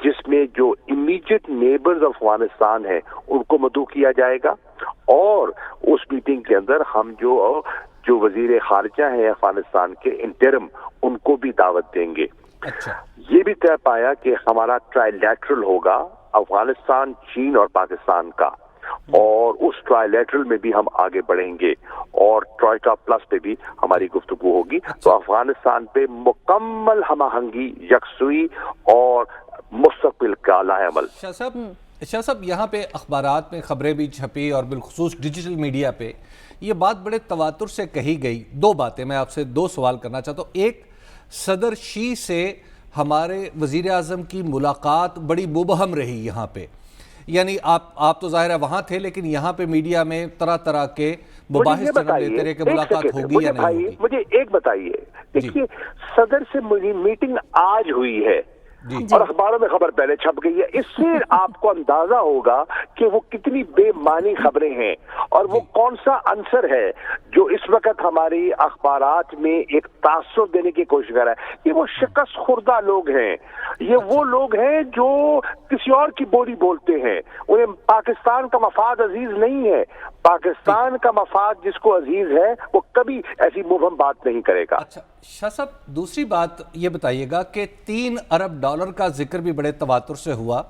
جس میں جو امیڈیٹ نیبرز آف افغانستان ہیں ان کو مدعو کیا جائے گا، اور اس میٹنگ کے اندر ہم جو وزیر خارجہ ہیں افغانستان کے انٹرم ان کو بھی دعوت دیں گے۔ اچھا، یہ بھی طے پایا کہ ہمارا ٹرائی لیٹرل ہوگا افغانستان، چین اور پاکستان کا، اور اس ٹرائی لیٹرل میں بھی ہم آگے بڑھیں گے، اور ٹرائٹا پلس پہ بھی ہماری گفتگو ہوگی۔ تو افغانستان پہ مکمل ہم آہنگی، یکسوئی اور مستقبل کا لائحہ عمل۔ شاہ صاحب، یہاں پہ اخبارات میں خبریں بھی چھپی اور بالخصوص ڈیجیٹل میڈیا پہ یہ بات بڑے تواتر سے کہی گئی۔ دو باتیں میں آپ سے دو سوال کرنا چاہتا ہوں۔ ایک، صدر شی سے ہمارے وزیر اعظم کی ملاقات بڑی مبہم رہی یہاں پہ، یعنی آپ تو ظاہر ہے وہاں تھے، لیکن یہاں پہ میڈیا میں طرح طرح کے مباحث جنم لیتے رہے کہ ملاقات ہوگی یا نہیں ہوگی۔ مجھے ایک بتائیے، دیکھیے صدر سے میٹنگ آج ہوئی ہے اور اخباروں میں خبر پہلے چھپ گئی ہے، اس سے آپ کو اندازہ ہوگا کہ وہ کتنی بے معنی خبریں ہیں، اور وہ کون سا عنصر ہے جو اس وقت ہماری اخبارات میں ایک تاثر دینے کی کوشش کر رہا ہے۔ یہ وہ شکست خوردہ لوگ ہیں، یہ وہ لوگ ہیں جو کسی اور کی بولی بولتے ہیں، انہیں پاکستان کا مفاد عزیز نہیں ہے۔ پاکستان کا مفاد جس کو عزیز ہے وہ کبھی ایسی مبہم بات نہیں کرے گا۔ اچھا شاہ صاحب، دوسری بات یہ بتائیے گا کہ $3 ارب کا ذکر بھی بڑے تواتر سے ہوا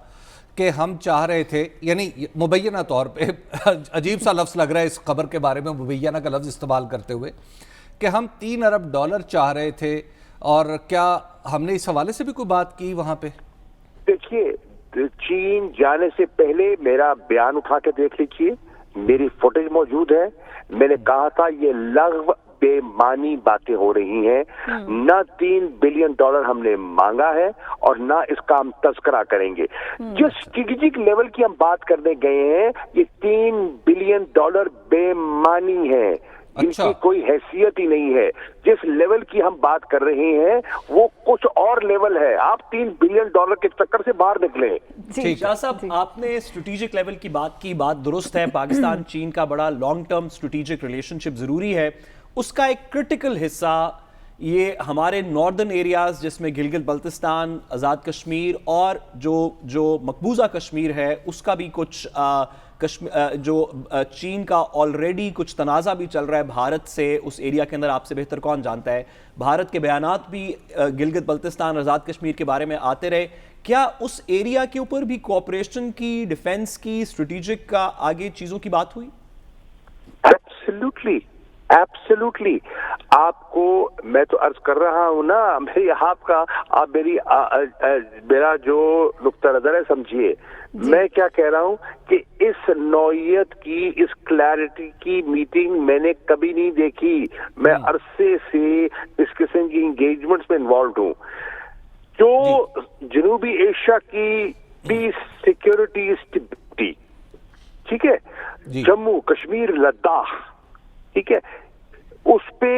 کہ ہم چاہ رہے تھے، یعنی مبینہ طور پہ عجیب سا لفظ لگ رہا ہے اس خبر کے بارے میں مبینہ کا لفظ استعمال کرتے ہوئے، کہ ہم $3 ارب چاہ رہے تھے، اور کیا ہم نے اس حوالے سے بھی کوئی بات کی وہاں پہ؟ دیکھیے، چین جانے سے پہلے میرا بیان اٹھا کے دیکھ لیجیے، میری فوٹیج موجود ہے، میں نے کہا تھا یہ لغو بے معنی باتیں ہو رہی ہیں، نہ $3 بلین ہم نے مانگا ہے اور نہ اس کا ہم تذکرہ کریں گے۔ جس اسٹریٹجک لیول کی ہم بات کرنے گئے ہیں، یہ $3 بلین بے معنی ہے، ان کی کوئی حیثیت ہی نہیں ہے۔ جس لیول کی ہم بات کر رہے ہیں وہ کچھ اور لیول ہے، آپ $3 بلین کے چکر سے باہر نکلیں۔ شاہ صاحب، آپ نے اسٹریٹجک لیول کی بات کی، بات درست ہے، پاکستان چین کا بڑا لانگ ٹرم اسٹریٹجک ریلیشن شپ ضروری ہے، اس کا ایک کرٹیکل حصہ یہ ہمارے ناردرن ایریاز جس میں گلگت بلتستان، آزاد کشمیر اور جو مقبوضہ کشمیر ہے اس کا بھی کچھ جو چین کا آلریڈی کچھ تنازع بھی چل رہا ہے بھارت سے اس ایریا کے اندر، آپ سے بہتر کون جانتا ہے، بھارت کے بیانات بھی گلگت بلتستان، آزاد کشمیر کے بارے میں آتے رہے۔ کیا اس ایریا کے اوپر بھی کوآپریشن کی، ڈیفنس کی، اسٹریٹجک کا آگے چیزوں کی بات ہوئی؟ ایبسلیوٹلی، آپ کو میں تو عرض کر رہا ہوں نا، میرا جو نقطہ نظر ہے سمجھیے، میں کیا کہہ رہا ہوں کہ اس نوعیت کی، اس کلیئرٹی کی میٹنگ میں نے کبھی نہیں دیکھی۔ میں عرصے سے اس قسم کی انگیجمنٹس میں انوالوڈ ہوں۔ جو جنوبی ایشیا کی پیس، سیکورٹی، اسٹیبلٹی، ٹھیک ہے، جموں کشمیر، لداخ، ٹھیک ہے، اس پہ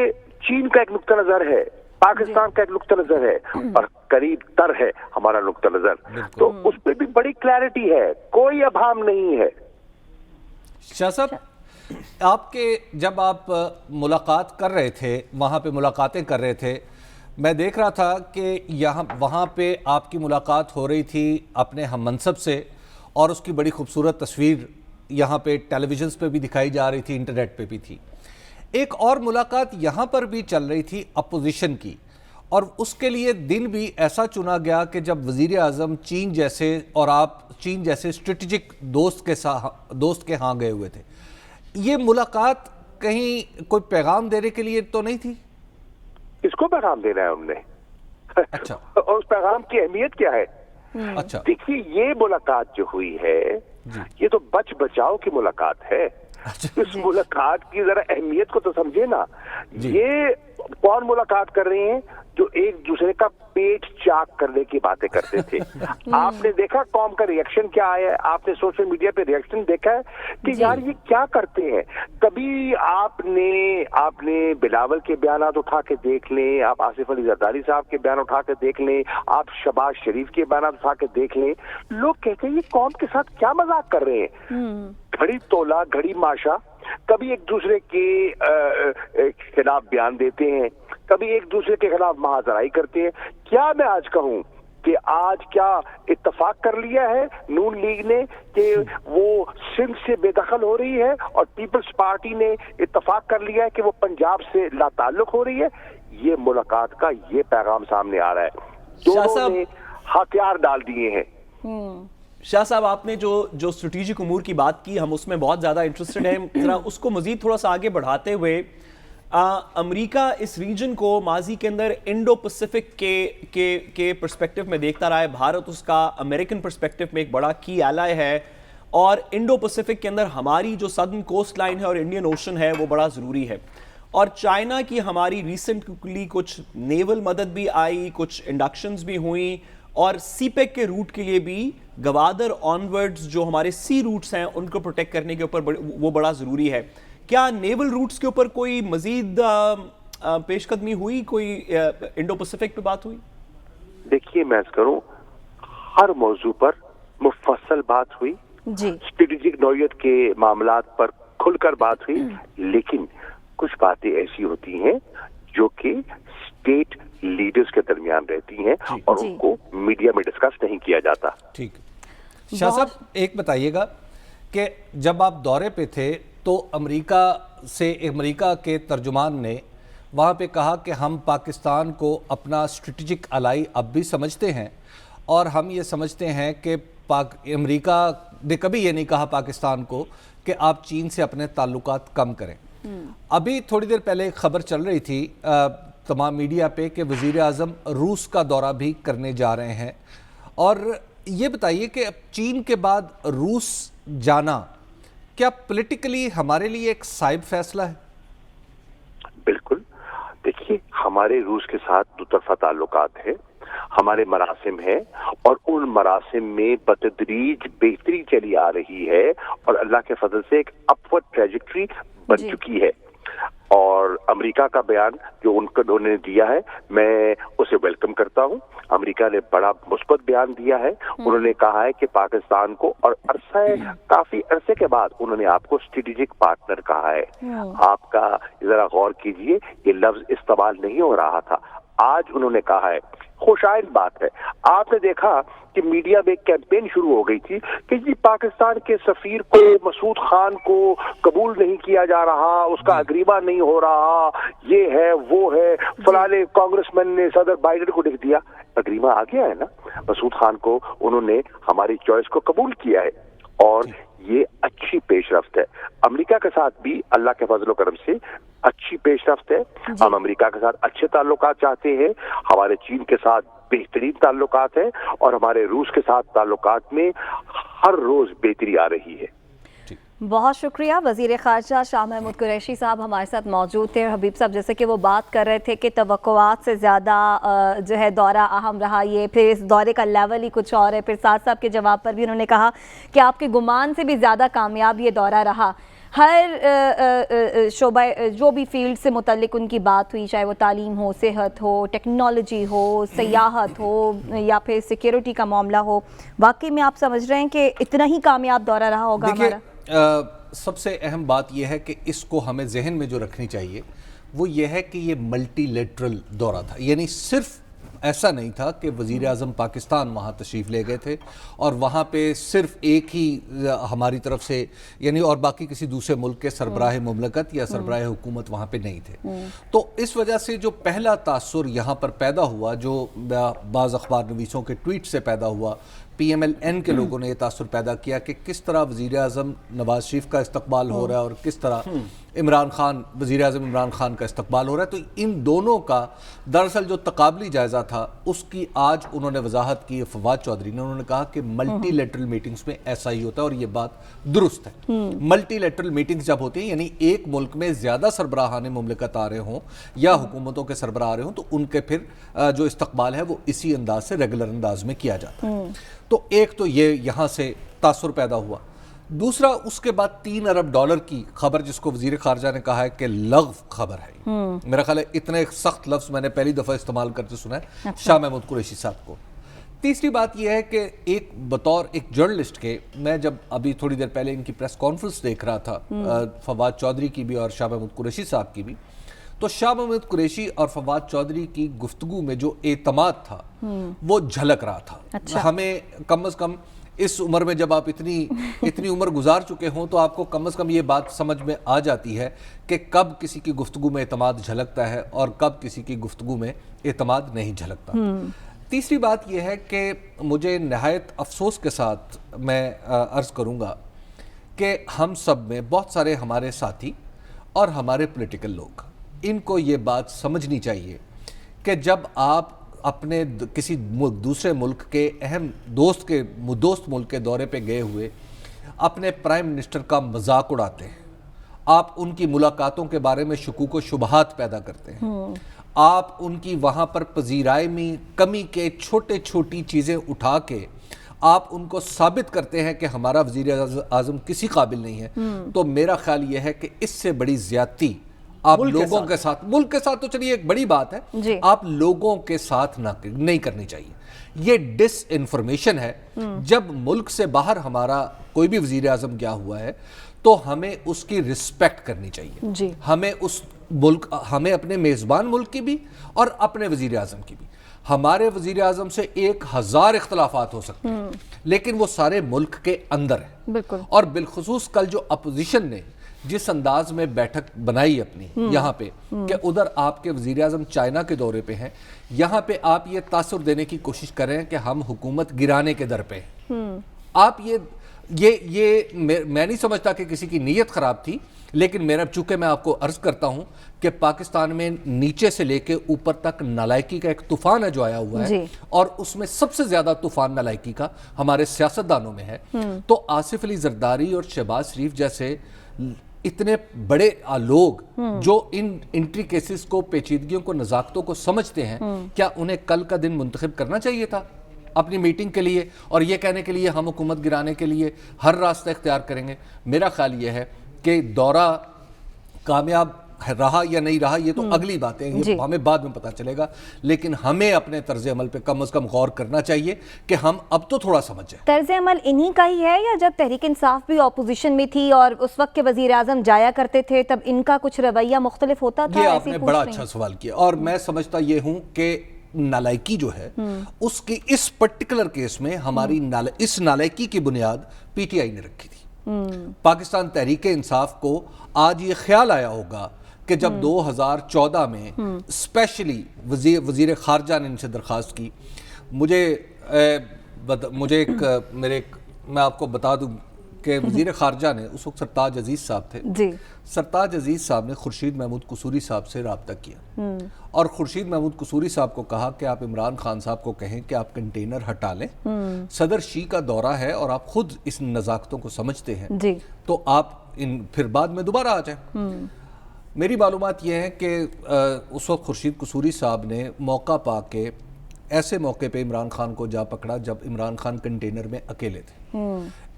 چین کا ایک نقطہ نظر ہے، پاکستان کا ایک نقطہ نظر ہے، اور قریب تر ہے ہمارا نقطہ نظر، تو اس پہ بھی بڑی کلیئرٹی ہے، کوئی ابہام نہیں ہے۔ شاہ صاحب، جب آپ ملاقات کر رہے تھے، وہاں پہ ملاقاتیں کر رہے تھے، میں دیکھ رہا تھا کہ وہاں پہ آپ کی ملاقات ہو رہی تھی اپنے ہم منصب سے، اور اس کی بڑی خوبصورت تصویر یہاں پہ ٹیلی ویژنز پہ بھی دکھائی جا رہی تھی، انٹرنیٹ پہ بھی تھی۔ ایک اور ملاقات یہاں پر بھی چل رہی تھی اپوزیشن کی، اور اس کے لیے دن بھی ایسا چنا گیا کہ جب وزیر اعظم چین جیسے، اور آپ چین جیسے اسٹریٹجک دوست کے ہاں گئے ہوئے تھے۔ یہ ملاقات کہیں کوئی پیغام دینے کے لیے تو نہیں تھی؟ اس کو پیغام دینا ہے ہم نے۔ اچھا، اور اس پیغام کی اہمیت کیا ہے؟ اچھا، دیکھیے، یہ ملاقات جو ہوئی ہے یہ تو بچ بچاؤ کی ملاقات ہے۔ اس ملاقات کی ذرا اہمیت کو تو سمجھے نا۔ یہ کون ملاقات کر رہے ہیں؟ جو ایک دوسرے کا پیٹ چاک کرنے کی باتیں کرتے تھے۔ آپ نے دیکھا قوم کا ریئیکشن کیا آیا ہے؟ آپ نے سوشل میڈیا پہ ریئیکشن دیکھا ہے کہ یار یہ کیا کرتے ہیں؟ کبھی آپ نے بلاول کے بیانات اٹھا کے دیکھ لیں، آپ آصف علی زرداری صاحب کے بیان اٹھا کے دیکھ لیں، آپ شہباز شریف کے بیانات اٹھا کے دیکھ لیں، لوگ کہتے ہیں یہ قوم کے ساتھ کیا مذاق کر رہے ہیں؟ گھڑی تولا گھڑی ماشا، کبھی ایک دوسرے کے خلاف بیان دیتے ہیں، کبھی ایک دوسرے کے خلاف محاذرائی کرتے ہیں۔ کیا میں آج کہوں کہ آج کیا اتفاق کر لیا ہے نون لیگ نے کہ وہ سندھ سے بے دخل ہو رہی ہے اور پیپلز پارٹی نے اتفاق کر لیا ہے کہ وہ پنجاب سے لا تعلق ہو رہی ہے. یہ ملاقات کا یہ پیغام سامنے آ رہا ہے. دونوں نے ہتھیار ڈال دیے ہیں. شاہ صاحب آپ نے جو اسٹریٹجک امور کی بات کی ہم اس میں بہت زیادہ انٹرسٹڈ ہیں. ذرا اس کو مزید تھوڑا سا آگے بڑھاتے ہوئے امریکہ اس ریجن کو ماضی کے اندر انڈو پیسفک کے پرسپیکٹو میں دیکھتا رہا ہے. بھارت اس کا امریکن پرسپیکٹو میں ایک بڑا کی ایلائی ہے اور انڈو پیسفک کے اندر ہماری جو سدرن کوسٹ لائن ہے اور انڈین اوشن ہے وہ بڑا ضروری ہے. اور چائنا کی ہماری ریسنٹلی کچھ نیول مدد بھی آئی, کچھ انڈکشنز بھی ہوئیں اور سی پیک کے روٹ کے لیے بھی گوادر آنورڈز جو ہمارے سی روٹس ہیں ان کو پروٹیکٹ کرنے کے اوپر وہ بڑا ضروری ہے. کیا نیول روٹس کے اوپر کوئی مزید پیش قدمی ہوئی, کوئی انڈو پیسفک پہ بات ہوئی؟ دیکھیے میں کروں, ہر موضوع پر مفصل بات ہوئی, اسٹریٹجک نوعیت کے معاملات پر کھل کر بات ہوئی, لیکن کچھ باتیں ایسی ہوتی ہیں جو کہ اسٹیٹ لیڈرز کے درمیان رہتی ہیں اور ان کو میڈیا میں ڈسکس نہیں کیا جاتا. ٹھیک. شاہ صاحب ایک بتائیے گا کہ جب آپ دورے پہ تھے تو امریکہ کے ترجمان نے وہاں پہ کہا کہ ہم پاکستان کو اپنا اسٹریٹجک الائی اب بھی سمجھتے ہیں اور ہم یہ سمجھتے ہیں کہ امریکہ نے کبھی یہ نہیں کہا پاکستان کو کہ آپ چین سے اپنے تعلقات کم کریں. ابھی تھوڑی دیر پہلے ایک خبر چل رہی تھی تمام میڈیا پہ کہ وزیر اعظم روس کا دورہ بھی کرنے جا رہے ہیں, اور یہ بتائیے کہ چین کے بعد روس جانا کیا پولیٹیکلی ہمارے لیے ایک صائب فیصلہ ہے؟ بالکل. دیکھیے ہمارے روس کے ساتھ دو طرفہ تعلقات ہیں, ہمارے مراسم ہیں اور ان مراسم میں بتدریج بہتری چلی آ رہی ہے اور اللہ کے فضل سے ایک اپورڈ ٹریجیکٹری بن چکی ہے. اور امریکہ کا بیان جو انہوں نے دیا ہے میں اسے ویلکم کرتا ہوں. امریکہ نے بڑا مثبت بیان دیا ہے. انہوں نے کہا ہے کہ پاکستان کو, اور کافی عرصے کے بعد انہوں نے آپ کو اسٹریٹجک پارٹنر کہا ہے. آپ کا ذرا غور کیجئے, یہ لفظ استعمال نہیں ہو رہا تھا, آج انہوں نے کہا ہے. خوشائند بات ہے. آپ نے دیکھا کہ میڈیا میں ایک کیمپین شروع ہو گئی تھی کہ جی پاکستان کے سفیر کو مسعود خان کو قبول نہیں کیا جا رہا, اس کا اگریمہ نہیں ہو رہا, یہ ہے وہ ہے. فلانے کانگریس مین نے صدر بائیڈن کو لکھ دیا, اگریمہ آ گیا ہے نا. مسعود خان کو انہوں نے ہماری چوائس کو قبول کیا ہے اور یہ اچھی پیش رفت ہے. امریکہ کے ساتھ بھی اللہ کے فضل و کرم سے اچھی پیش رفت ہے. ہم امریکہ کے ساتھ اچھے تعلقات چاہتے ہیں, ہمارے چین کے ساتھ بہترین تعلقات ہیں اور ہمارے روس کے ساتھ تعلقات میں ہر روز بہتری آ رہی ہے. بہت شکریہ. وزیر خارجہ شاہ محمود قریشی صاحب ہمارے ساتھ موجود تھے. حبیب صاحب جیسے کہ وہ بات کر رہے تھے کہ توقعات سے زیادہ جو ہے دورہ اہم رہا, یہ پھر اس دورے کا لیول ہی کچھ اور ہے. پھر سعد صاحب کے جواب پر بھی انہوں نے کہا کہ آپ کے گمان سے بھی زیادہ کامیاب یہ دورہ رہا. ہر شعبہ جو بھی فیلڈ سے متعلق ان کی بات ہوئی, چاہے وہ تعلیم ہو, صحت ہو, ٹیکنالوجی ہو, سیاحت ہو یا پھر سیکیورٹی کا معاملہ ہو, واقعی میں آپ سمجھ رہے ہیں کہ اتنا ہی کامیاب دورہ رہا ہوگا ہمارا؟ سب سے اہم بات یہ ہے کہ اس کو ہمیں ذہن میں جو رکھنی چاہیے وہ یہ ہے کہ یہ ملٹی لیٹرل دورہ تھا. یعنی صرف ایسا نہیں تھا کہ وزیر اعظم پاکستان وہاں تشریف لے گئے تھے اور وہاں پہ صرف ایک ہی ہماری طرف سے یعنی اور باقی کسی دوسرے ملک کے سربراہ مملکت یا سربراہ حکومت وہاں پہ نہیں تھے. تو اس وجہ سے جو پہلا تاثر یہاں پر پیدا ہوا, جو بعض اخبار نویسوں کے ٹویٹ سے پیدا ہوا, پی ایم ایل این کے لوگوں نے یہ تاثر پیدا کیا کہ کس طرح وزیر اعظم نواز شریف کا استقبال ہو رہا ہے اور کس طرح وزیر اعظم عمران خان کا استقبال ہو رہا ہے. تو ان دونوں کا دراصل جو تقابلی جائزہ تھا اس کی آج انہوں نے وضاحت کی. فواد چودھری نے, انہوں نے کہا کہ ملٹی لیٹرل میٹنگز میں ایسا ہی ہوتا ہے اور یہ بات درست ہے. ملٹی لیٹرل میٹنگز جب ہوتی ہیں یعنی ایک ملک میں زیادہ سربراہان مملکت آ رہے ہوں یا حکومتوں کے سربراہ آ رہے ہوں تو ان کے پھر جو استقبال ہے وہ اسی انداز سے ریگولر انداز میں کیا جاتا ہے. تو ایک تو یہ یہاں سے تاثر پیدا ہوا. دوسرا, اس کے بعد $3 ارب کی خبر جس کو وزیر خارجہ نے کہا ہے کہ لغو خبر ہے. میرا خیال ہے اتنے سخت لفظ میں نے پہلی دفعہ استعمال کرتے سنا ہے شاہ محمود قریشی صاحب کو. تیسری بات یہ ہے کہ بطور ایک جرنلسٹ کے, میں جب ابھی تھوڑی دیر پہلے ان کی پریس کانفرنس دیکھ رہا تھا فواد چودھری کی بھی اور شاہ محمود قریشی صاحب کی بھی, تو شاہ محمود قریشی اور فواد چودھری کی گفتگو میں جو اعتماد تھا وہ جھلک رہا تھا. ہمیں کم از کم اس عمر میں جب آپ اتنی عمر گزار چکے ہوں تو آپ کو کم از کم یہ بات سمجھ میں آ جاتی ہے کہ کب کسی کی گفتگو میں اعتماد جھلکتا ہے اور کب کسی کی گفتگو میں اعتماد نہیں جھلکتا. تیسری بات یہ ہے کہ مجھے نہایت افسوس کے ساتھ میں عرض کروں گا کہ ہم سب میں بہت سارے ہمارے ساتھی اور ہمارے پولیٹیکل لوگ، ان کو یہ بات سمجھنی چاہیے کہ جب آپ اپنے کسی دوسرے ملک کے اہم دوست ملک کے دورے پہ گئے ہوئے اپنے پرائم منسٹر کا مذاق اڑاتے ہیں، آپ ان کی ملاقاتوں کے بارے میں شکوک و شبہات پیدا کرتے ہیں، آپ ان کی وہاں پر پذیرائی میں کمی کے چھوٹی چیزیں اٹھا کے آپ ان کو ثابت کرتے ہیں کہ ہمارا وزیر اعظم کسی قابل نہیں ہے، تو میرا خیال یہ ہے کہ اس سے بڑی زیادتی آپ لوگوں کے ساتھ، ملک کے ساتھ تو چلیے ایک بڑی بات ہے، آپ لوگوں کے ساتھ نہیں کرنی چاہیے. یہ ڈس انفارمیشن ہے. جب ملک سے باہر ہمارا کوئی بھی وزیر اعظم گیا ہوا ہے تو ہمیں اس کی رسپیکٹ کرنی چاہیے. ہمیں اپنے میزبان ملک کی بھی اور اپنے وزیر اعظم کی بھی. ہمارے وزیر اعظم سے 1000 اختلافات ہو سکتے ہیں لیکن وہ سارے ملک کے اندر ہیں. اور بالخصوص کل جو اپوزیشن نے جس انداز میں بیٹھک بنائی اپنی یہاں پہ کہ ادھر آپ کے وزیر اعظم چائنا کے دورے پہ ہیں، یہاں پہ آپ یہ تاثر دینے کی کوشش کر رہے ہیں کہ ہم حکومت گرانے کے در پہ ہیں. آپ یہ میں نہیں سمجھتا کہ کسی کی نیت خراب تھی، لیکن چونکہ میں آپ کو عرض کرتا ہوں کہ پاکستان میں نیچے سے لے کے اوپر تک نالائکی کا ایک طوفان ہے جو آیا ہوا ہے، اور اس میں سب سے زیادہ طوفان نالائکی کا ہمارے سیاستدانوں میں ہے. تو آصف علی زرداری اور شہباز شریف جیسے اتنے بڑے لوگ جو ان انٹری کیسز کو، پیچیدگیوں کو، نزاکتوں کو سمجھتے ہیں، کیا انہیں کل کا دن منتخب کرنا چاہیے تھا اپنی میٹنگ کے لیے اور یہ کہنے کے لیے ہم حکومت گرانے کے لیے ہر راستہ اختیار کریں گے؟ میرا خیال یہ ہے کہ دورہ کامیاب رہا یا نہیں رہا یہ تو اگلی بات ہے، یہ ہمیں بعد میں پتہ چلے گا، لیکن ہمیں اپنے طرز عمل پہ کم از کم غور کرنا چاہیے کہ ہم اب تو تھوڑا سمجھیں. طرز عمل انہی کا ہی ہے یا جب تحریک انصاف بھی اپوزیشن میں تھی اور اس وقت کے وزیر اعظم جایا کرتے تھے تب ان کا کچھ رویہ مختلف ہوتا تھا؟ یہ آپ نے بڑا اچھا سوال کیا، اور میں سمجھتا یہ ہوں کہ نالائکی جو ہے اس کی اس پرٹیکولر کیس میں ہماری اس نالائکی کی بنیاد پی ٹی آئی نے رکھی تھی. پاکستان تحریک انصاف کو آج یہ خیال آیا ہوگا کہ جب 2014 میں اسپیشلی وزیر خارجہ نے ان سے درخواست کی، میں آپ کو بتا دوں کہ وزیر خارجہ نے اس وقت سرتاج عزیز صاحب تھے، سرتاج عزیز صاحب نے خورشید محمود قصوری صاحب سے رابطہ کیا اور خورشید محمود قصوری صاحب کو کہا کہ آپ عمران خان صاحب کو کہیں کہ آپ کنٹینر ہٹا لیں، صدر شی کا دورہ ہے اور آپ خود اس نزاکتوں کو سمجھتے ہیں تو آپ پھر بعد میں دوبارہ آ جائیں. میری معلومات یہ ہے کہ اس وقت خورشید قصوری صاحب نے موقع پا کے ایسے موقع پہ عمران خان کو جا پکڑا جب عمران خان کنٹینر میں اکیلے تھے.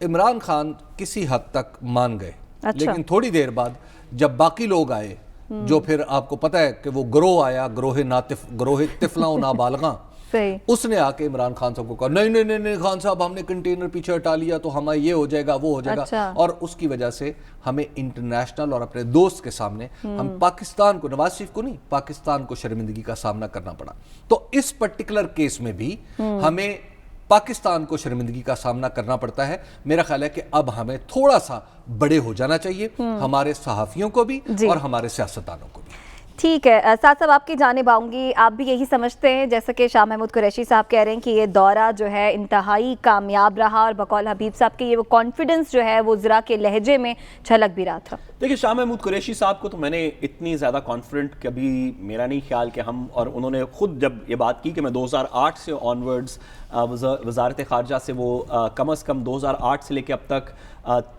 عمران خان کسی حد تک مان گئے، لیکن تھوڑی دیر بعد جب باقی لوگ آئے، جو پھر آپ کو پتہ ہے کہ وہ گروہ آیا، گروہ طفلاں و نابالغاں، اس نے آ کے عمران خان صاحب کو کہا نہیں خان صاحب ہم نے کنٹینر پیچھے ہٹا لیا تو ہمیں یہ ہو جائے گا وہ ہو جائے گا، اور اس کی وجہ سے ہمیں انٹرنیشنل اور اپنے دوست کے سامنے ہم پاکستان کو، نواز شریف کو نہیں، پاکستان کو شرمندگی کا سامنا کرنا پڑا. تو اس پرٹیکولر کیس میں بھی ہمیں پاکستان کو شرمندگی کا سامنا کرنا پڑتا ہے. میرا خیال ہے کہ اب ہمیں تھوڑا سا بڑے ہو جانا چاہیے، ہمارے صحافیوں کو بھی اور ہمارے سیاستدانوں کو بھی. ٹھیک ہے سعد صاحب، آپ کی جانب آؤں گی. آپ بھی یہی سمجھتے ہیں جیسا کہ شاہ محمود قریشی صاحب کہہ رہے ہیں کہ یہ دورہ جو ہے انتہائی کامیاب رہا اور بقول حبیب صاحب کے یہ وہ کانفیڈنس جو ہے وہ ذرا کے لہجے میں جھلک بھی رہا تھا؟ دیکھیں شاہ محمود قریشی صاحب کو تو میں نے اتنی زیادہ کانفیڈنٹ کبھی میرا نہیں خیال کہ ہم، اور انہوں نے خود جب یہ بات کی کہ میں 2008 سے آنورڈز وزارت خارجہ سے وہ کم از کم 2008 سے لے کے اب تک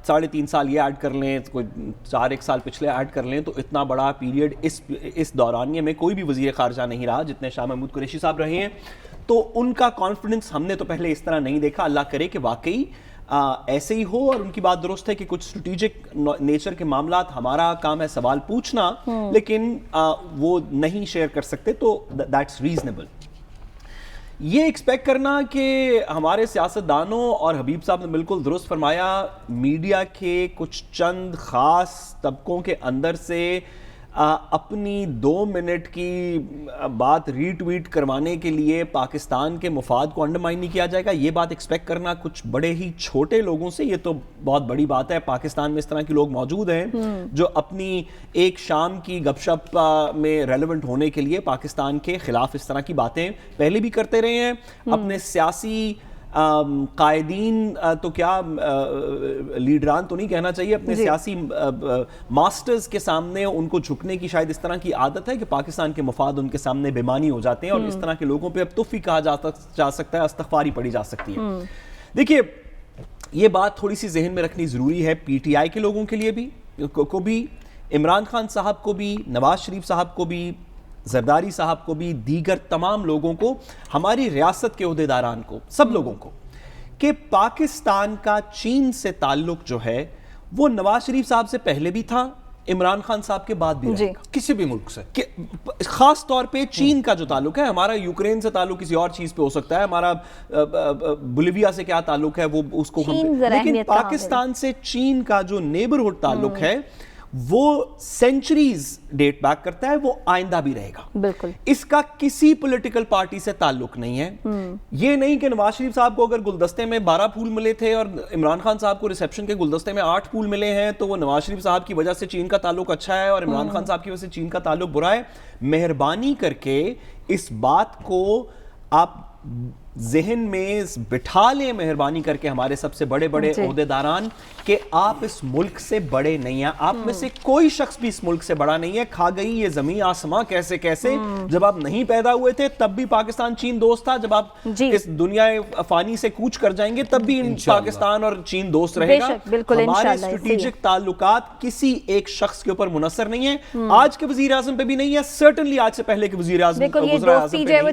3.5 سال یہ ایڈ کر لیں، کوئی 4 سال پچھلے ایڈ کر لیں، تو اتنا بڑا پیریڈ اس دورانیے میں کوئی بھی وزیر خارجہ نہیں رہا جتنے شاہ محمود قریشی صاحب رہے ہیں. تو ان کا کانفیڈنس ہم نے تو پہلے اس طرح نہیں دیکھا. اللہ کرے کہ واقعی ایسے ہی ہو، اور ان کی بات درست ہے کہ کچھ اسٹریٹجک نیچر کے معاملات ہمارا کام ہے سوال پوچھنا، لیکن وہ نہیں شیئر کر سکتے، تو دیٹس ریزنیبل. یہ ایکسپیکٹ کرنا کہ ہمارے سیاستدانوں، اور حبیب صاحب نے بالکل درست فرمایا، میڈیا کے کچھ چند خاص طبقوں کے اندر سے اپنی 2 منٹ کی بات ری ٹویٹ کروانے کے لیے پاکستان کے مفاد کو انڈرمائن نہیں کیا جائے گا. یہ بات ایکسپیکٹ کرنا کچھ بڑے ہی چھوٹے لوگوں سے یہ تو بہت بڑی بات ہے. پاکستان میں اس طرح کے لوگ موجود ہیں جو اپنی ایک شام کی گپ شپ میں ریلیونٹ ہونے کے لیے پاکستان کے خلاف اس طرح کی باتیں پہلے بھی کرتے رہے ہیں. اپنے سیاسی قائدین تو کیا لیڈران تو نہیں کہنا چاہیے, اپنے سیاسی ماسٹرز کے سامنے ان کو جھکنے کی شاید اس طرح کی عادت ہے کہ پاکستان کے مفاد ان کے سامنے بےمانی ہو جاتے ہیں, اور اس طرح کے لوگوں پہ اب توفی کہا جا سکتا ہے, استغفاری پڑھی جا سکتی ہے. دیکھیے یہ بات تھوڑی سی ذہن میں رکھنی ضروری ہے پی ٹی آئی کے لوگوں کے لیے بھی, عمران خان صاحب کو بھی, نواز شریف صاحب کو بھی, زرداری صاحب کو بھی, دیگر تمام لوگوں کو, ہماری ریاست کے عہدیداران کو, سب لوگوں کو, کہ پاکستان کا چین سے تعلق جو ہے وہ نواز شریف صاحب سے پہلے بھی تھا, عمران خان صاحب کے بعد بھی رہے گا. کسی بھی ملک سے, خاص طور پہ چین کا جو تعلق ہے, ہمارا یوکرین سے تعلق کسی اور چیز پہ ہو سکتا ہے, ہمارا بولیویا سے کیا تعلق ہے وہ اس کو, لیکن پاکستان سے چین کا جو نیبرہڈ تعلق ہے وہ سینچریز ڈیٹ بیک کرتا ہے, وہ آئندہ بھی رہے گا. بالکل اس کا کسی پولیٹیکل پارٹی سے تعلق نہیں ہے. یہ نہیں کہ نواز شریف صاحب کو اگر گلدستے میں 12 پھول ملے تھے اور عمران خان صاحب کو ریسیپشن کے گلدستے میں 8 پھول ملے ہیں تو وہ نواز شریف صاحب کی وجہ سے چین کا تعلق اچھا ہے اور عمران خان صاحب کی وجہ سے چین کا تعلق برا ہے. مہربانی کر کے اس بات کو آپ ذہن میں بٹھا لیں, مہربانی کر کے ہمارے سب سے بڑے بڑے عہدیداران, کہ آپ اس ملک سے بڑے نہیں ہیں. آپ میں سے کوئی شخص بھی اس ملک سے بڑا نہیں ہے. کھا گئی یہ زمین آسماں کیسے کیسے, جب آپ نہیں پیدا ہوئے تھے تب بھی پاکستان چین دوست تھا, جب آپ اس دنیا فانی سے کوچ کر جائیں گے تب بھی پاکستان اور چین دوست رہے گا. ہمارے اسٹریٹجک تعلقات کسی ایک شخص کے اوپر منحصر نہیں ہیں, آج کے وزیر اعظم پہ بھی نہیں ہے, سرٹنلی آج سے پہلے کے وزیر اعظم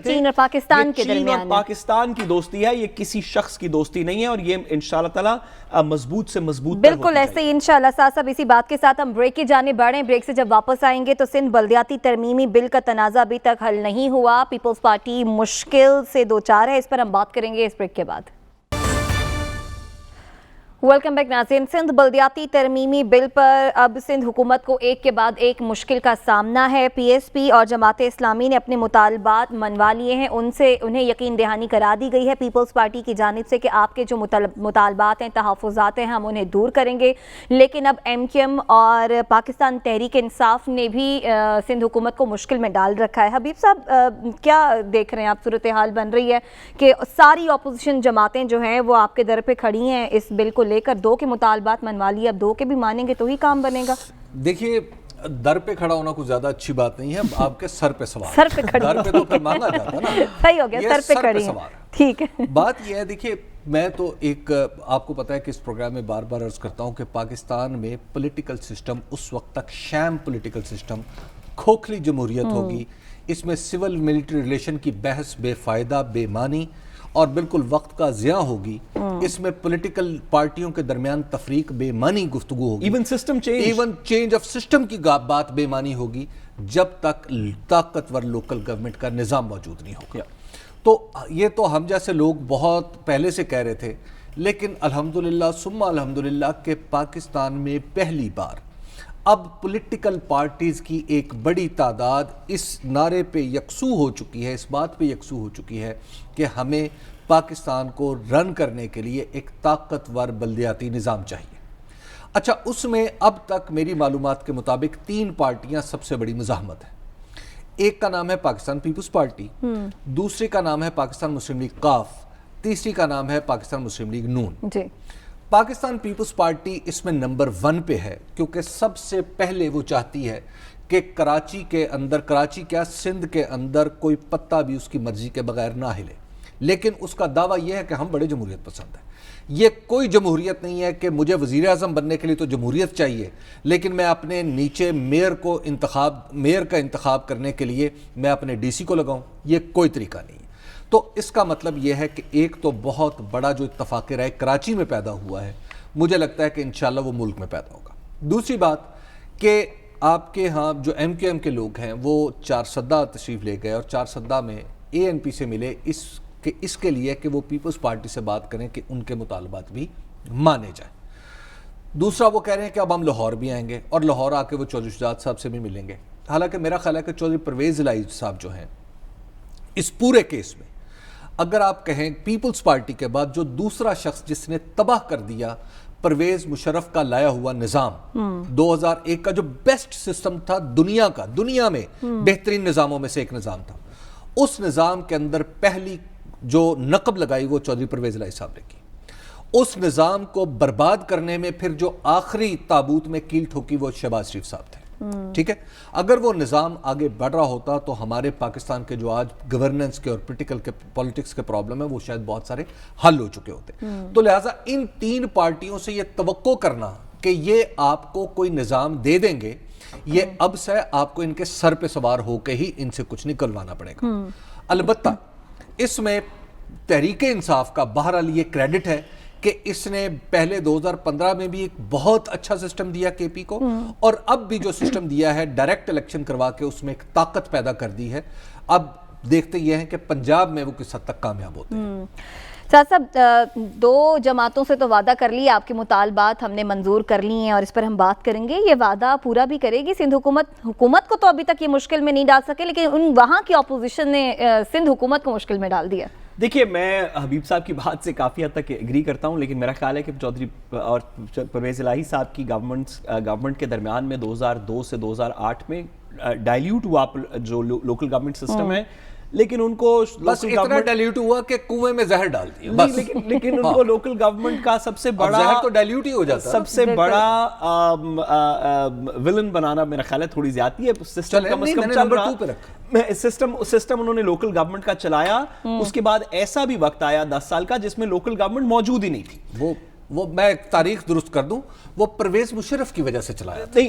چین اور پاکستان کے درمیان کی دوستی ہے, یہ کسی شخص کی دوستی نہیں ہے, اور یہ انشاءاللہ تعالی مضبوط سے مضبوط بالکل ایسے ہی انشاءاللہ. صاحب اسی بات کے ساتھ ہم بریک کی جانب بڑھیں. بریک سے جب واپس آئیں گے تو سندھ بلدیاتی ترمیمی بل کا تنازع ابھی تک حل نہیں ہوا, پیپلز پارٹی مشکل سے دوچار ہے, اس پر ہم بات کریں گے اس بریک کے بعد. ویلکم بیک ناظرین. سندھ بلدیاتی ترمیمی بل پر اب سندھ حکومت کو ایک کے بعد ایک مشکل کا سامنا ہے. پی ایس پی اور جماعت اسلامی نے اپنے مطالبات منوا لیے ہیں, انہیں یقین دہانی کرا دی گئی ہے پیپلز پارٹی کی جانب سے کہ آپ کے جو مطالبات ہیں, تحفظات ہیں, ہم انہیں دور کریں گے. لیکن اب ایم کیو ایم اور پاکستان تحریک انصاف نے بھی سندھ حکومت کو مشکل میں ڈال رکھا ہے. حبیب صاحب کیا دیکھ رہے ہیں آپ, صورتحال بن رہی ہے کہ ساری اپوزیشن جماعتیں جو ہیں وہ آپ کے در پہ کھڑی ہیں اس بل کو لے کر, 2 کے مطالبات منوا لیے, اب 2 کے بھی مانیں گے تو ہی کام بنے گا. دیکھیے در پہ کھڑا ہونا کوئی زیادہ اچھی بات نہیں ہے, آپ کے سر پہ سوار, سر پہ کھڑی, در پہ تو پھر مانگا جاتا نا, صحیح ہو گیا, سر پہ کھڑی, ٹھیک ہے. بات یہ ہے, دیکھیے میں تو ایک آپ کو پتہ ہے کہ اس پروگرام میں بار بار عرض کرتا ہوں کہ پاکستان میں پولیٹیکل سسٹم اس وقت تک شام پولیٹیکل سسٹم, کھوکھلی جمہوریت ہوگی, اس میں سول ملٹری ریلیشن کی بحث بے فائدہ, بے معنی اور بالکل وقت کا ضیاع ہوگی. اس میں پولیٹیکل پارٹیوں کے درمیان تفریق بے معنی گفتگو ہوگی, ایون چینج آف سسٹم کی بات بے معنی ہوگی جب تک طاقتور لوکل گورنمنٹ کا نظام موجود نہیں ہوگا. تو یہ تو ہم جیسے لوگ بہت پہلے سے کہہ رہے تھے, لیکن الحمدللہ ثم الحمدللہ کہ پاکستان میں پہلی بار اب پولیٹیکل پارٹیز کی ایک بڑی تعداد اس نعرے پہ یکسو ہو چکی ہے, اس بات پہ یکسو ہو چکی ہے کہ ہمیں پاکستان کو رن کرنے کے لیے ایک طاقتور بلدیاتی نظام چاہیے. اچھا, اس میں اب تک میری معلومات کے مطابق 3 پارٹیاں سب سے بڑی مزاحمت ہیں. ایک کا نام ہے پاکستان پیپلز پارٹی, دوسری کا نام ہے پاکستان مسلم لیگ قاف, تیسری کا نام ہے پاکستان مسلم لیگ نون. پاکستان پیپلز پارٹی اس میں نمبر 1 پہ ہے, کیونکہ سب سے پہلے وہ چاہتی ہے کہ کراچی کے اندر, کراچی کیا سندھ کے اندر کوئی پتہ بھی اس کی مرضی کے بغیر نہ ہلے. لیکن اس کا دعویٰ یہ ہے کہ ہم بڑے جمہوریت پسند ہیں. یہ کوئی جمہوریت نہیں ہے کہ مجھے وزیر اعظم بننے کے لیے تو جمہوریت چاہیے, لیکن میں اپنے نیچے میئر کا انتخاب کرنے کے لیے میں اپنے ڈی سی کو لگاؤں, یہ کوئی طریقہ نہیں ہے. تو اس کا مطلب یہ ہے کہ ایک تو بہت بڑا جو اتفاق رائے کراچی میں پیدا ہوا ہے, مجھے لگتا ہے کہ انشاءاللہ وہ ملک میں پیدا ہوگا. دوسری بات کہ آپ کے ہاں جو ایم کیو ایم کے لوگ ہیں وہ 4 سدہ تشریف لے گئے اور 4 سدہ میں اے این پی سے ملے اس کے لیے کہ وہ پیپلز پارٹی سے بات کریں کہ ان کے مطالبات بھی مانے جائیں. دوسرا وہ کہہ رہے ہیں کہ اب ہم لاہور بھی آئیں گے اور لاہور آ کے وہ چودھری شجاعت صاحب سے بھی ملیں گے. حالانکہ میرا خیال ہے کہ چودھری پرویز الہی صاحب جو ہیں اس پورے کیس میں اگر آپ کہیں پیپلز پارٹی کے بعد جو دوسرا شخص جس نے تباہ کر دیا پرویز مشرف کا لایا ہوا نظام 2001 کا جو بیسٹ سسٹم تھا دنیا میں بہترین نظاموں میں سے ایک نظام تھا, اس نظام کے اندر پہلی جو نقب لگائی وہ چودھری پرویز الہی صاحب نے کی. اس نظام کو برباد کرنے میں پھر جو آخری تابوت میں کیل ٹھوکی وہ شہباز شریف صاحب تھے. ٹھیک ہے, اگر وہ نظام آگے بڑھ رہا ہوتا تو ہمارے پاکستان کے جو آج گورننس کے اور پولیٹکس کے پرابلم ہے وہ شاید بہت سارے حل ہو چکے ہوتے. تو لہٰذا ان تین پارٹیوں سے یہ توقع کرنا کہ یہ آپ کو کوئی نظام دے دیں گے, یہ اب سے آپ کو ان کے سر پہ سوار ہو کے ہی ان سے کچھ نکلوانا پڑے گا. البتہ اس میں تحریک انصاف کا بہرحال یہ کریڈٹ ہے کہ اس نے پہلے 2015 میں بھی ایک بہت اچھا سسٹم دیا کے پی کو, اور اب بھی جو سسٹم دیا ہے ڈائریکٹ الیکشن کروا کے اس میں ایک طاقت پیدا کر دی ہے. اب دیکھتے یہ ہیں کہ پنجاب میں وہ کس حد تک کامیاب ہوتے ہیں. صاحب 2 جماعتوں سے تو وعدہ کر لیا, آپ کے مطالبات ہم نے منظور کر لی ہیں اور اس پر ہم بات کریں گے. یہ وعدہ پورا بھی کرے گی سندھ حکومت کو تو ابھی تک یہ مشکل میں نہیں ڈال سکے, لیکن وہاں کی اپوزیشن نے سندھ حکومت کو مشکل میں ڈال دیا. دیکھیے میں حبیب صاحب کی بات سے کافی حد تک ایگری کرتا ہوں, لیکن میرا خیال ہے کہ چودھری اور پرویز الہی صاحب کی گورنمنٹ کے درمیان میں 2002 سے 2008 میں ڈائلیوٹ ہوا جو لوکل گورنمنٹ سسٹم ہے, لیکن ان کو بس اتنا ڈائلیوٹ ہوا کہ کنویں میں زہر ڈال دیا بس. لیکن ان کو لوکل گورنمنٹ کا سب سے بڑا زہر تو ڈائلیوٹ ہی ہو جاتا, سب سے بڑا ولن بنانا میرا خیال ہے تھوڑی زیادتی ہے. سسٹم کم از کم چل رہا, سسٹم انہوں نے لوکل گورنمنٹ کا چلایا. اس کے بعد ایسا بھی وقت آیا 10 سال کا جس میں لوکل گورنمنٹ موجود ہی نہیں تھی. وہ میں تاریخ درست کر دوں, وہ پرویز مشرف کی وجہ سے چلایا تھا.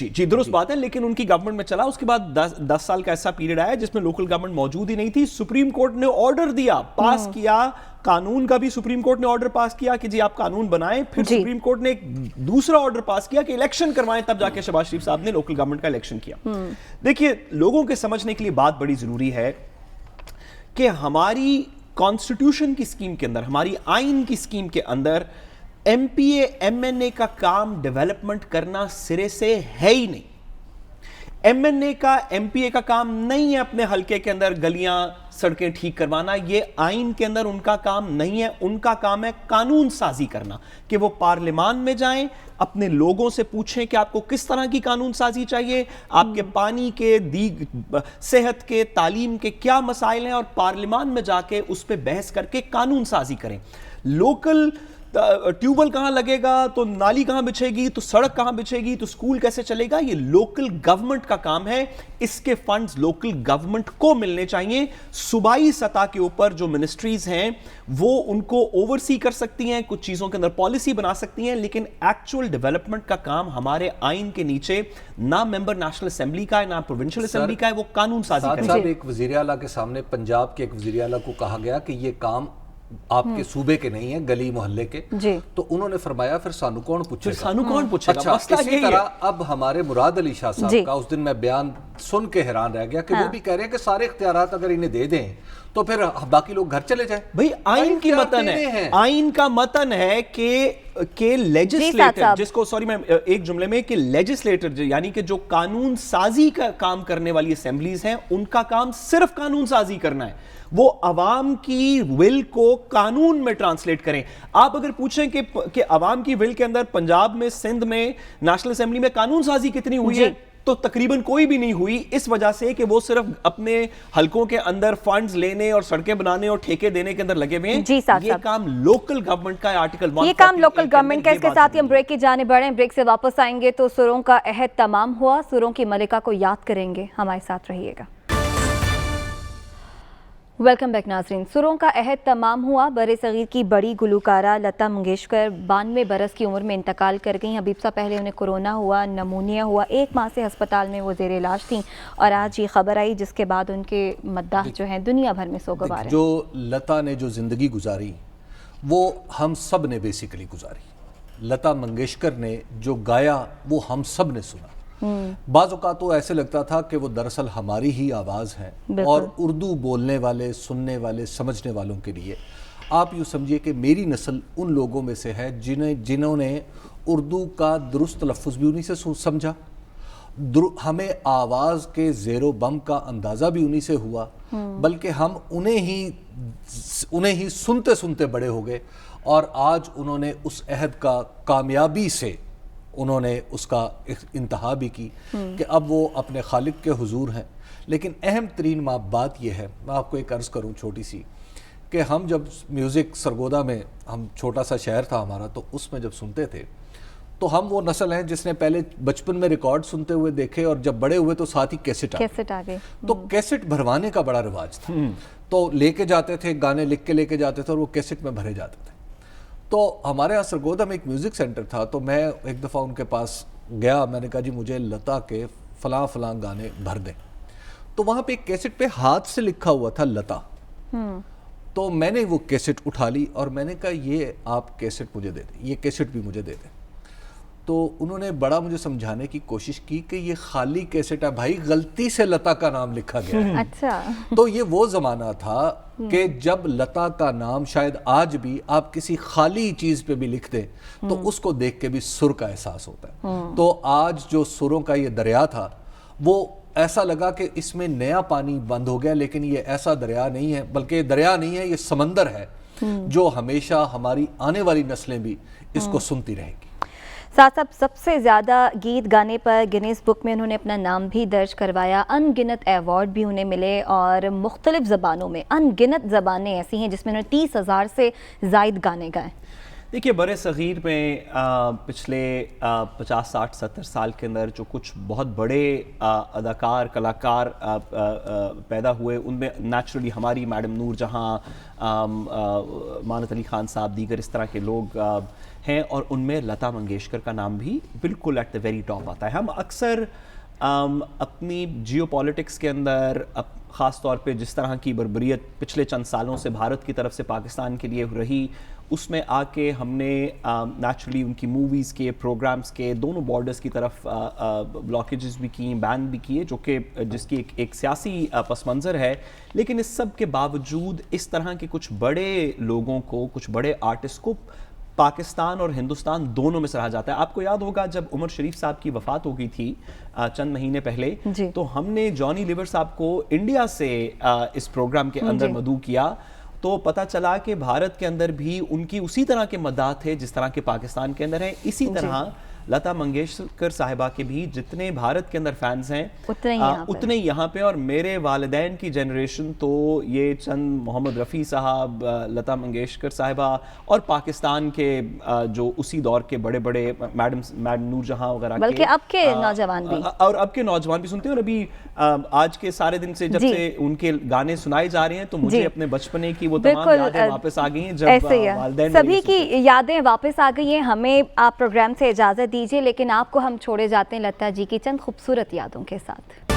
جی درست بات ہے, لیکن ان کی گورنمنٹ میں چلا. اس کے بعد 10 سال کا ایسا پیریڈ آیا جس میں لوکل گورنمنٹ موجود ہی نہیں تھی. سپریم کورٹ نے آرڈر دیا, پاس کیا, قانون کا بھی سپریم کورٹ نے آرڈر پاس کیا کہ جی آپ قانون بنائیں. پھر سپریم کورٹ نے ایک دوسرا آرڈر پاس کیا کہ الیکشن کروائیں, تب جا کے شہباز شریف صاحب نے لوکل گورنمنٹ کا الیکشن کیا. دیکھیے لوگوں کے سمجھنے کے لیے بات بڑی ضروری ہے کہ ہماری کانسٹیٹیوشن کی اسکیم کے اندر, ہماری آئین کی اسکیم کے اندر M P A M N A کا کام ڈیولپمنٹ کرنا سرے سے ہے ہی نہیں. ایم این اے کا ایم پی اے کا کام نہیں ہے اپنے حلقے کے اندر گلیاں سڑکیں ٹھیک کروانا, یہ آئین کے اندر ان کا کام نہیں ہے. ان کا کام ہے قانون سازی کرنا, کہ وہ پارلیمان میں جائیں, اپنے لوگوں سے پوچھیں کہ آپ کو کس طرح کی قانون سازی چاہیے, آپ کے پانی کے, صحت کے, تعلیم کے کیا مسائل ہیں, اور پارلیمان میں جا کے اس پہ بحث کر کے قانون سازی کریں. لوکل ٹیوبل کہاں لگے گا, تو نالی کہاں بچھے گی, تو سڑک کہاں بچھے گی, تو سکول کیسے چلے گا, یہ لوکل گورنمنٹ کا کام ہے. اس کے فنڈز لوکل گورنمنٹ کو ملنے چاہیے. صوبائی سطح کے اوپر جو منسٹریز ہیں وہ ان کو اوورسی کر سکتی ہیں, کچھ چیزوں کے اندر پالیسی بنا سکتی ہیں, لیکن ایکچوئل ڈیولپمنٹ کا کام ہمارے آئین کے نیچے نہ ممبر نیشنل اسمبلی کا ہے نہ پروونشل اسمبلی کا ہے, وہ قانون سازی کریں. صاحب ایک وزیر اعلیٰ کے سامنے پنجاب کے ایک وزیر اعلیٰ کو کہا گیا کہ یہ کام آپ کے صوبے کے نہیں ہیں, گلی محلے کے, تو انہوں نے فرمایا پھر سانو کون پوچھے گا. اچھا اسی طرح اب ہمارے مراد علی شاہ صاحب کا اس دن میں بیان سن کے حیران رہ گیا کہ وہ بھی کہہ رہے ہیں کہ سارے اختیارات اگر انہیں دے دیں تو پھر باقی لوگ گھر چلے جائیں. بھئی آئین کی متن ہے, آئین کا متن ہے کہ لیجسلیٹر, جس کو سوری میں ایک جملے میں, کہ لیجسلیٹر یعنی کہ جو قانون سازی کا کام کرنے والی اسمبلیز ہیں ان کا کام صرف قانون سازی کرنا ہے. وہ عوام کی ول کو قانون میں ٹرانسلیٹ کریں. آپ اگر پوچھیں کہ عوام کی ول کے اندر پنجاب میں, سندھ میں, نیشنل اسمبلی میں قانون سازی کتنی ہوئی ہے, تو تقریباً کوئی بھی نہیں ہوئی, اس وجہ سے کہ وہ صرف اپنے حلقوں کے اندر فنڈز لینے اور سڑکیں بنانے اور ٹھیکے دینے کے اندر لگے ہوئے ہیں. یہ کام لوکل گورنمنٹ کا ہے, آرٹیکل 1. یہ کام لوکل گورنمنٹ کا. اس کے ساتھ ہی ہم بریک کی جانب بڑھیں. بریک سے واپس آئیں گے تو سروں کا عہد تمام ہوا, سروں کی ملکہ کو یاد کریں گے. ہمارے ساتھ رہیے گا. ویلکم بیک ناظرین. سروں کا عہد تمام ہوا. بر صغیر کی بڑی گلوکارہ لتا منگیشکر 92 برس کی عمر میں انتقال کر گئیں. حبیب صاحب پہلے انہیں کورونا ہوا, نمونیا ہوا, 1 ماہ سے ہسپتال میں وہ زیر علاج تھیں, اور آج یہ خبر آئی جس کے بعد ان کے مداح جو ہیں دنیا بھر میں سوگوار ہیں. جو لتا نے جو زندگی گزاری وہ ہم سب نے بیسیکلی گزاری. لتا منگیشکر نے جو گایا وہ ہم سب نے سنا. بعض اوقات تو ایسے لگتا تھا کہ وہ دراصل ہماری ہی آواز ہے, اور اردو بولنے والے, سننے والے, سمجھنے والوں کے لیے آپ یوں سمجھیے کہ میری نسل ان لوگوں میں سے ہے جنہوں نے اردو کا درست تلفظ بھی انہی سے سمجھا, ہمیں آواز کے زیر و بم کا اندازہ بھی انہی سے ہوا، بلکہ ہم انہیں ہی سنتے سنتے بڑے ہو گئے، اور آج انہوں نے اس عہد کا کامیابی سے انہوں نے اس کا انتہا بھی کی کہ اب وہ اپنے خالق کے حضور ہیں۔ لیکن اہم ترین بات یہ ہے، میں آپ کو ایک عرض کروں چھوٹی سی، کہ ہم جب میوزک سرگودا میں، ہم چھوٹا سا شہر تھا ہمارا، تو اس میں جب سنتے تھے تو ہم وہ نسل ہیں جس نے پہلے بچپن میں ریکارڈ سنتے ہوئے دیکھے، اور جب بڑے ہوئے تو ساتھ ہی کیسٹ آ گئے، تو کیسٹ بھروانے کا بڑا رواج تھا، تو لے کے جاتے تھے، گانے لکھ کے لے کے جاتے تھے اور وہ کیسٹ میں بھرے جاتے تھے۔ تو ہمارے یہاں سرگودا میں ایک میوزک سینٹر تھا، تو میں ایک دفعہ ان کے پاس گیا، میں نے کہا جی مجھے لتا کے فلاں فلاں گانے بھر دیں، تو وہاں پہ ایک کیسٹ پہ ہاتھ سے لکھا ہوا تھا لتا، تو میں نے وہ کیسٹ اٹھا لی اور میں نے کہا یہ آپ کیسٹ مجھے دے دیں، یہ کیسٹ بھی مجھے دے دیں۔ تو انہوں نے بڑا مجھے سمجھانے کی کوشش کی کہ یہ خالی کیسٹ ہے بھائی، غلطی سے لتا کا نام لکھا گیا ہے۔ اچھا، تو یہ وہ زمانہ تھا کہ جب لتا کا نام، شاید آج بھی آپ کسی خالی چیز پہ بھی لکھ دیں تو اس کو دیکھ کے بھی سر کا احساس ہوتا ہے۔ تو آج جو سروں کا یہ دریا تھا، وہ ایسا لگا کہ اس میں نیا پانی بند ہو گیا، لیکن یہ ایسا دریا نہیں ہے، بلکہ دریا نہیں ہے، یہ سمندر ہے جو ہمیشہ ہماری آنے والی نسلیں بھی اس کو سنتی رہیں گی۔ ساتھ سب سے زیادہ گیت گانے پر گنیز بک میں انہوں نے اپنا نام بھی درج کروایا، ان گنت ایوارڈ بھی انہیں ملے، اور مختلف زبانوں میں ان گنت زبانیں ایسی ہیں جس میں انہوں نے 30,000 سے زائد گانے گائے۔ دیکھیے بر صغیر میں پچھلے 50 60 70 سال کے اندر جو کچھ بہت بڑے اداکار کلاکار پیدا ہوئے، ان میں نیچرلی ہماری میڈم نور جہاں، مانت علی خان صاحب، دیگر اس طرح کے لوگ ہیں، اور ان میں لتا منگیشکر کا نام بھی بالکل ایٹ دا ویری ٹاپ آتا ہے۔ ہم اکثر اپنی جیو پالیٹکس کے اندر، خاص طور پہ جس طرح کی بربریت پچھلے چند سالوں سے بھارت کی طرف سے پاکستان کے لیے رہی، اس میں آ کے ہم نے نیچرلی ان کی موویز کے، پروگرامز کے دونوں بارڈرز کی طرف بلاکیجز بھی کیں، بین بھی کیے، جو کہ جس کی ایک سیاسی پس منظر ہے۔ لیکن اس سب کے باوجود اس طرح کے کچھ بڑے لوگوں کو، کچھ بڑے آرٹسٹ کو پاکستان اور ہندوستان دونوں میں سراہا جاتا ہے۔ آپ کو یاد ہوگا جب عمر شریف صاحب کی وفات ہو گئی تھی چند مہینے پہلے، تو ہم نے جانی لیور صاحب کو انڈیا سے اس پروگرام کے اندر مدعو کیا، تو پتہ چلا کہ بھارت کے اندر بھی ان کی اسی طرح کے مداح تھے جس طرح کے پاکستان کے اندر ہیں۔ اسی طرح لتا منگیشکر صاحبہ کے بھی جتنے بھارت کے اندر فینز ہیں اتنے یہاں پہ، اور میرے والدین کی جنریشن تو یہ چند محمد رفیع صاحب، لتا منگیشکر صاحبہ، اور پاکستان کے جو اسی دور کے بڑے بڑے میڈم نور جہاں وغیرہ، بلکہ اب کے نوجوان بھی، اور اب کے نوجوان بھی سنتے ہیں۔ اور ابھی آج کے سارے دن سے جب سے ان کے گانے سنائے جا رہے ہیں تو مجھے اپنے بچپنے کی وہ تمام یادیں واپس آ گئی ہیں، جب والدین سبھی کی یادیں واپس آ گئی ہیں۔ ہمیں آپ پروگرام سے اجازت دیجیے، لیکن آپ کو ہم چھوڑے جاتے ہیں لتا جی کی چند خوبصورت یادوں کے ساتھ۔